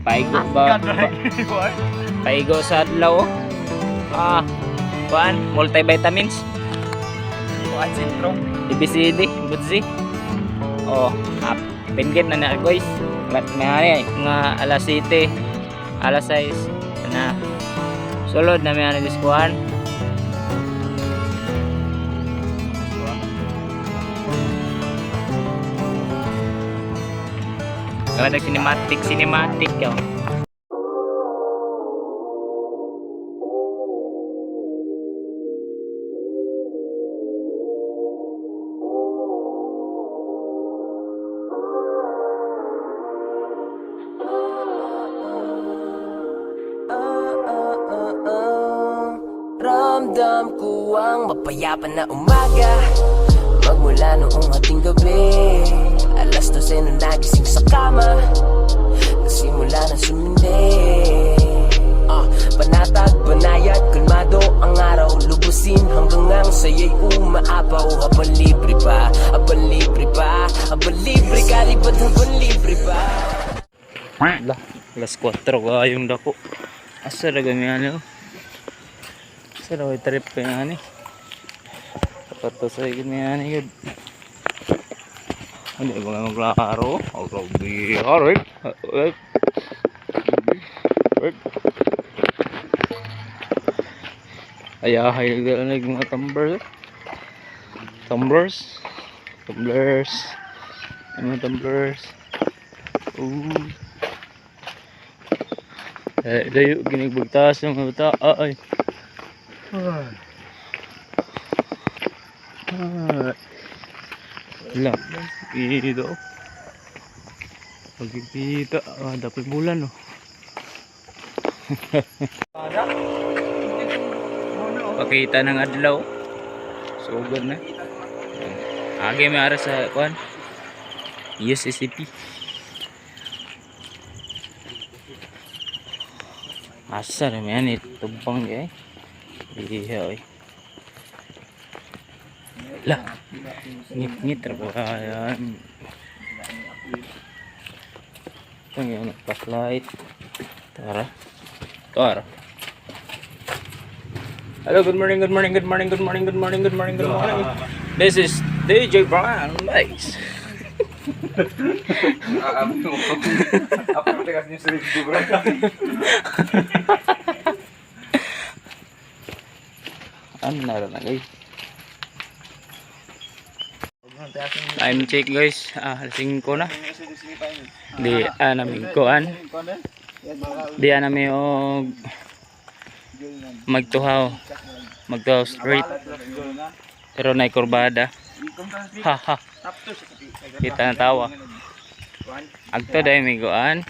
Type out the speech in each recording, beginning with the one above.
Paigo ba? Paigo sa adlaw. Kuan, multivitamins. Kuan sintrom. ABCD, Budzi. Pinggit na na guys. May nga alas 7, alas 6 na. Sulod na may diskuhan. Kalau ada sinematik kau. Ramdam ko ang mapayapa na umaga, magmula noong ating gabi. Alas 12 na nagising sa kama, nasimula na sumindi. Panatag, banayad, kalmado ang araw, lubusin hanggang ang saya'y umaapaw. Habang libre pa, habang libre pa, habang libre ka, libad habang libre pa. Lah, alas 4 kayong dako. Asa na kami ano? Asa na trip pa yan eh. Patusay kami yan eh. Hindi ko nga maglaro. Grabe. Alright. Ayahay nagdalag mga tumblers. Tumblers. Mga tumblers. Dayo ginigbagtas ng mga bata. Ay. Wala. Ito. Pagkikita. Dapat bulan, no? Pakita ng adlaw. Sugod na. Agi may ara sa kuan. USCP. Asa na yan ito. Tumpang eh. Iya oi. Lah. Ngit-ngit ra yan. Ito yung flashlight. Tara. Hello, good morning. This is DJ Brian Mace. Apa tegas niyo sa video, bro? Ano na guys? Time check guys. 5 na. Di namin kuan. Di namin magtuhaw straight. Pero na kurbada. Haha. Kita na tawa. Agto dahil may kuan.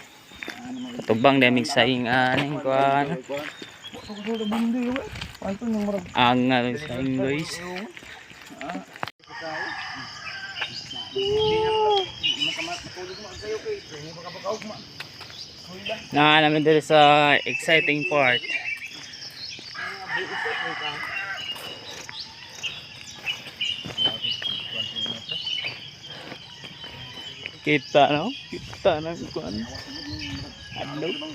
Tubang dahil may saing aning kuan. Ang saing guys. Namin dito sa exciting part. Kita no? Kita na kuan. Adlaw.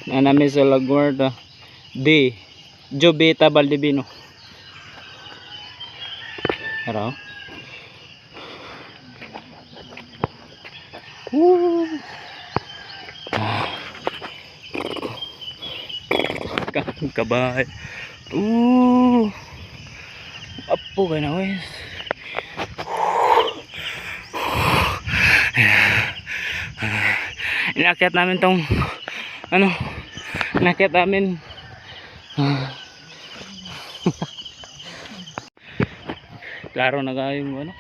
Namin sa Laguardia D. Jobeta Baldivino. Hello. Kabay. Apo ka na wes. Inakyat namin tong inakyat namin klaro na kayong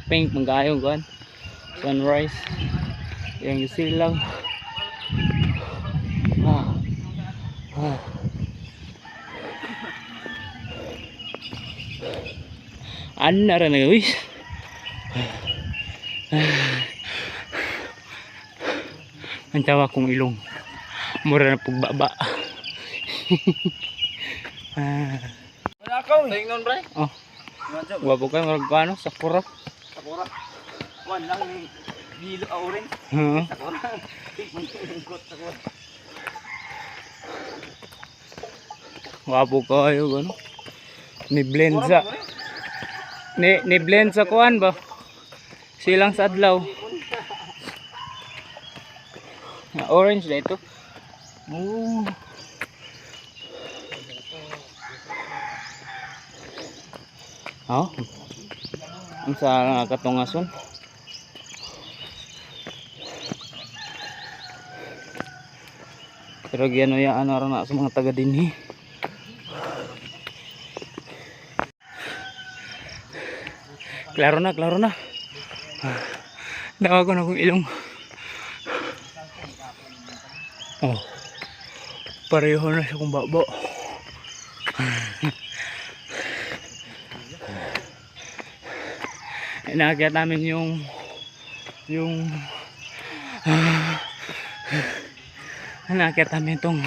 pink mangayong kuan sunrise yang silang ano na rin guys. Ang tawa kong ilong. Mura na pagbaba. Wala ka, tingnan bre. Oh. Wapo kayo marag ano, sakura. Sakura. Wan lang ni dilo orange. Sakura. Sakura. Wapo kayo ano. Ni blend sa ni blend sa kuan ba? Silang sa adlaw. Orange na ito. Oh. Oh. Ang sa katungason. Pero gyano ya ano ra na sa mga taga dinhi. Klaro na, klaro na. Dawa ko na kong ilong. Oh. Pareho na sa kong babo. Inakyat namin yung inakyat namin itong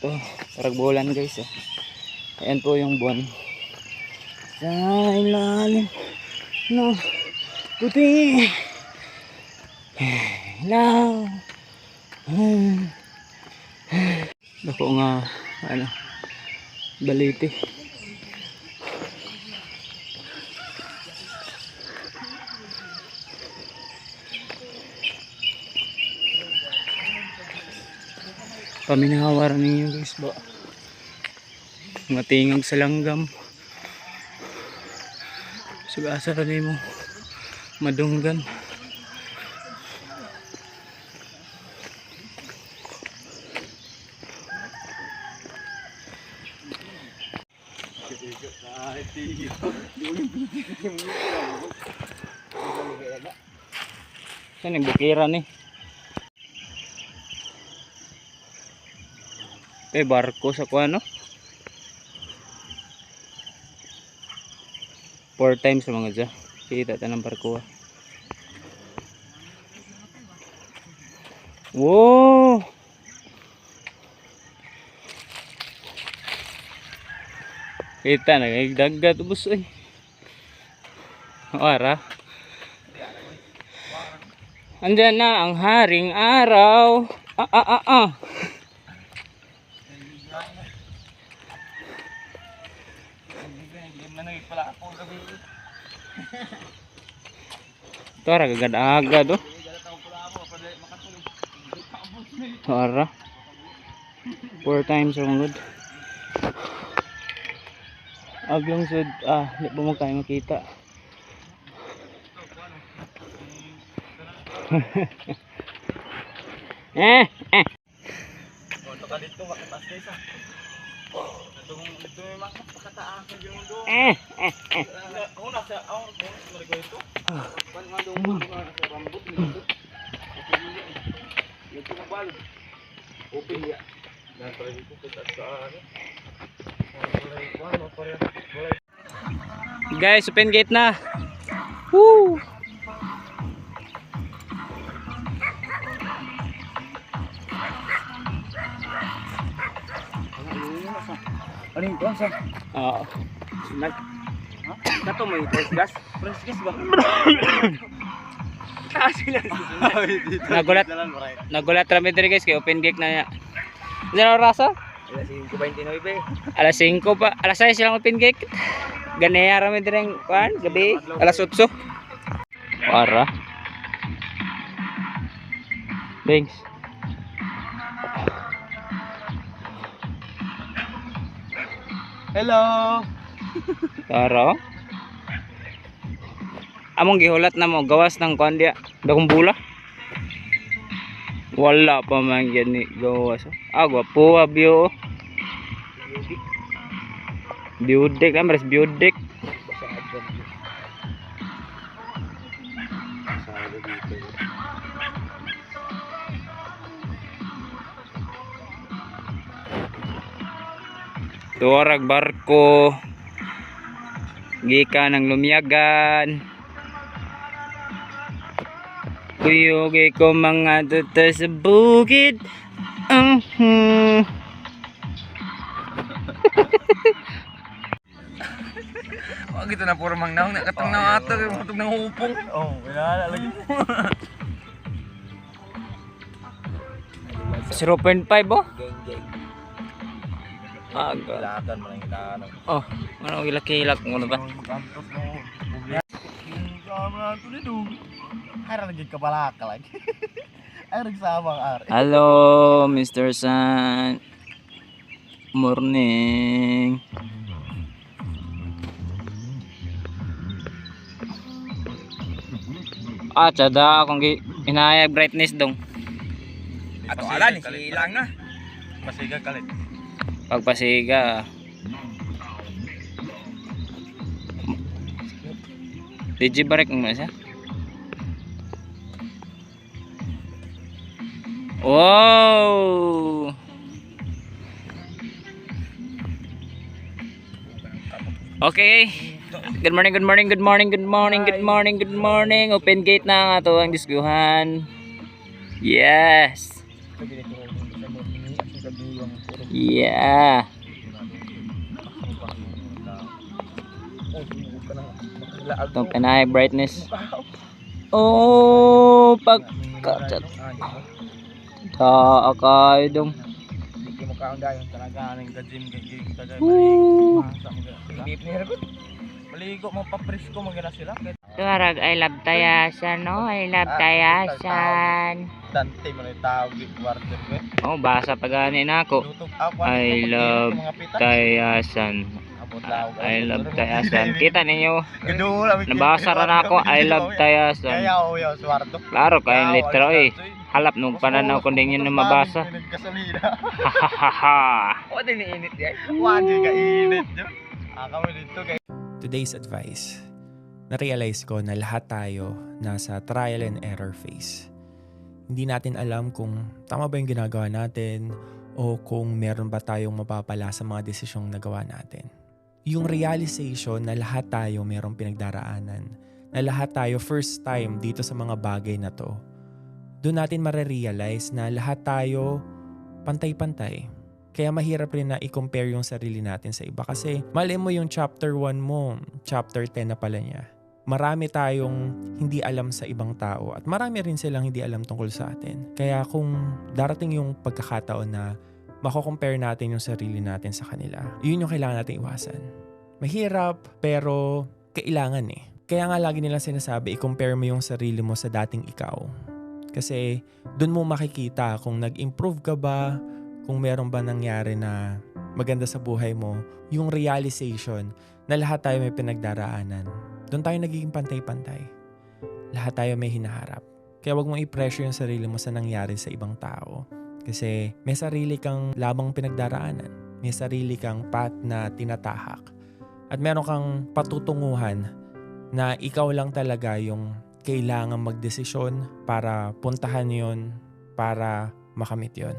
ito, parang bulan guys oh. Ayan po yung buwan sa ilalim no puti ilaw dako nga ano baliti. Paminahawaran ninyo guys ba matingog sa langgam sugasa rin mo madunggan. Saan yung bukiran eh? Barko sa kuano 4 times sa mga dyan kita ta ng barko ah. Wow kita na dagat ubos ay ara andyan na ang haring araw ito ara gagad-agad oh. Ara 4 times ang good agyong sud di ba mo kayo makita. Konto ka dito makatas guys ah. Dito may makataas ko yung do. Ako nasa ako ko ito. Pan nga do mo sa rambut dito. Ito na bal. Open ya. Dan pala dito sa ano. Guys, open gate na. Woo! Ano yung kuwan sa? Oo. Kato may press gas? Press gas ba? Nagulat kami diri guys kay open gate na. Ano rasa? Alas 5 pa. Alas 6 silang open gate. Ganaya rami diri kuan gabi. Alas 8. Para. Thanks. Hello. Tara. Among gihulat na mo gawas ng kuan dia. Dakong bula. Wala pa man yan ni gawas. Gwapo view. View deck kan beres view deck. Tuwarag barko. Gika ng lumiyagan. Kuyugi ko mga tuta sa bukid. Oh, gitu na puro mang naong nakatang na ato mutog nang upong. Oh, wala lagi. 0.5 oh. Aga. Lagan man ang inaano. Oh, ano gilak-hilak mo ba? Kantos mo. Kamera to ni dug. Ara lagi kabalaka lagi. Ay nagsabang ari. Hello, Mr. Sun. Morning. Tsada akong inayag brightness dong. Ato ala ni silang na. Pasiga kalit. Pagpasiga. Digibarek mo siya. Wow. Okay. Good morning, good morning, good morning, good morning, good morning, good morning. Open gate na ang ato ang diskuhan. Yes. Yeah. Itong panay brightness. Oh, pagkacat. Taakay dong. Hindi mo kaon dayon talaga ning gajim kay Woo. Beep ni ragot. Maligo mo pa presko magana sila. Tuarag, I love tayasan, no? I love tayasan. Dante mo ni tawag di quarter ko. Oh, basa pa gani na ako. Lutok ako. I love tayasan. I love tayasan. Kita ninyo, nabasa ra na ako, I love tayasan. Kaya uyo swardo. Klaro kayong litro eh. Halap nung pananaw kung di nyo na mabasa. Hahaha. O din init di ay. Wadi ka init jo. Aka mo dito kay. Today's advice, na-realize ko na lahat tayo nasa trial and error phase. Hindi natin alam kung tama ba yung ginagawa natin o kung meron ba tayong mapapala sa mga desisyong nagawa natin. Yung realization na lahat tayo merong pinagdaraanan, na lahat tayo first time dito sa mga bagay na to, doon natin marirealize na lahat tayo pantay-pantay. Kaya mahirap rin na i-compare yung sarili natin sa iba kasi mali mo yung chapter 1 mo, chapter 10 na pala niya. Marami tayong hindi alam sa ibang tao at marami rin silang hindi alam tungkol sa atin. Kaya kung darating yung pagkakataon na mako-compare natin yung sarili natin sa kanila, yun yung kailangan natin iwasan. Mahirap pero kailangan eh. Kaya nga lagi nilang sinasabi, i-compare mo yung sarili mo sa dating ikaw. Kasi dun mo makikita kung nag-improve ka ba, kung meron ba nangyari na maganda sa buhay mo, yung realization na lahat tayo may pinagdaraanan. Doon tayo nagiging pantay-pantay. Lahat tayo may hinaharap. Kaya wag mong i-pressure yung sarili mo sa nangyari sa ibang tao. Kasi may sarili kang labang pinagdaraanan. May sarili kang path na tinatahak. At meron kang patutunguhan na ikaw lang talaga yung kailangan magdesisyon para puntahan yon, para makamit yon.